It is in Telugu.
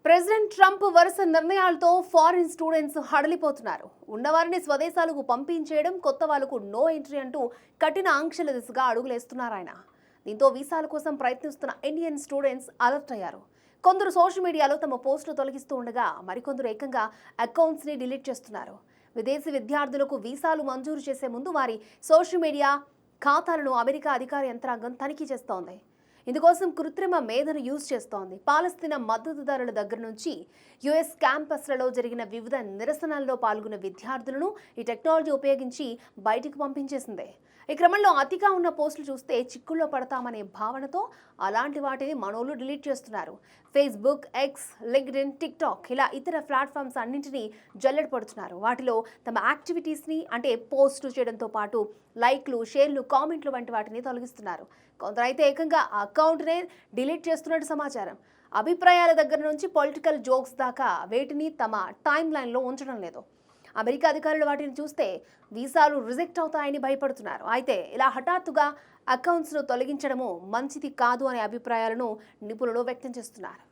ప్రెసిడెంట్ ట్రంప్ వరుస నిర్ణయాలతో ఫారిన్ స్టూడెంట్స్ హడలిపోతున్నారు. ఉన్నవారిని స్వదేశాలకు పంపించేయడం, కొత్త వాళ్లకు నో ఎంట్రీ అంటూ కఠిన ఆంక్షల దిశగా అడుగులేస్తున్నారు ఆయన. దీంతో వీసాల కోసం ప్రయత్నిస్తున్న ఇండియన్ స్టూడెంట్స్ అలర్ట్ అయ్యారు. కొందరు సోషల్ మీడియాలో తమ పోస్టులు తొలగిస్తూ ఉండగా మరికొందరు ఏకంగా అకౌంట్స్ ని డిలీట్ చేస్తున్నారు. విదేశీ విద్యార్థులకు వీసాలు మంజూరు చేసే ముందు వారి సోషల్ మీడియా ఖాతాలను అమెరికా అధికార యంత్రాంగం తనిఖీ చేస్తోంది. ఇందుకోసం కృత్రిమ మేధను యూజ్ చేస్తోంది. పాలస్తీనా మద్దతుదారుల దగ్గర నుంచి యుఎస్ క్యాంపస్లలో జరిగిన వివిధ నిరసనల్లో పాల్గొన్న విద్యార్థులను ఈ టెక్నాలజీ ఉపయోగించి బయటికి పంపించేసింది. ఈ క్రమంలో అతిగా ఉన్న పోస్టులు చూస్తే చిక్కుల్లో పడతామనే భావనతో అలాంటి వాటిని మనోళ్ళు డిలీట్ చేస్తున్నారు. ఫేస్బుక్, ఎక్స్, లింక్డ్ఇన్, టిక్టాక్ ఇలా ఇతర ప్లాట్ఫామ్స్ అన్నింటినీ జల్లెడ పడుతున్నారు. వాటిలో తమ యాక్టివిటీస్ని అంటే పోస్టులు చేయడంతో పాటు లైక్లు, షేర్లు, కామెంట్లు వంటి వాటిని తొలగిస్తున్నారు. కొందరైతే ఏకంగా అకౌంట్నే డిలీట్ చేస్తున్నట్టు సమాచారం. అభిప్రాయాల దగ్గర నుంచి పొలిటికల్ జోక్స్ దాకా వేటిని తమ టైం లైన్లో ఉంచడం లేదు. అమెరికా అధికారులు వాటిని చూస్తే వీసాలు రిజెక్ట్ అవుతాయని భయపడుతున్నారు. అయితే ఇలా హఠాత్తుగా అకౌంట్స్ను తొలగించడము మంచిది కాదు అనే అభిప్రాయాలను నిపుణులు వ్యక్తం చేస్తున్నారు.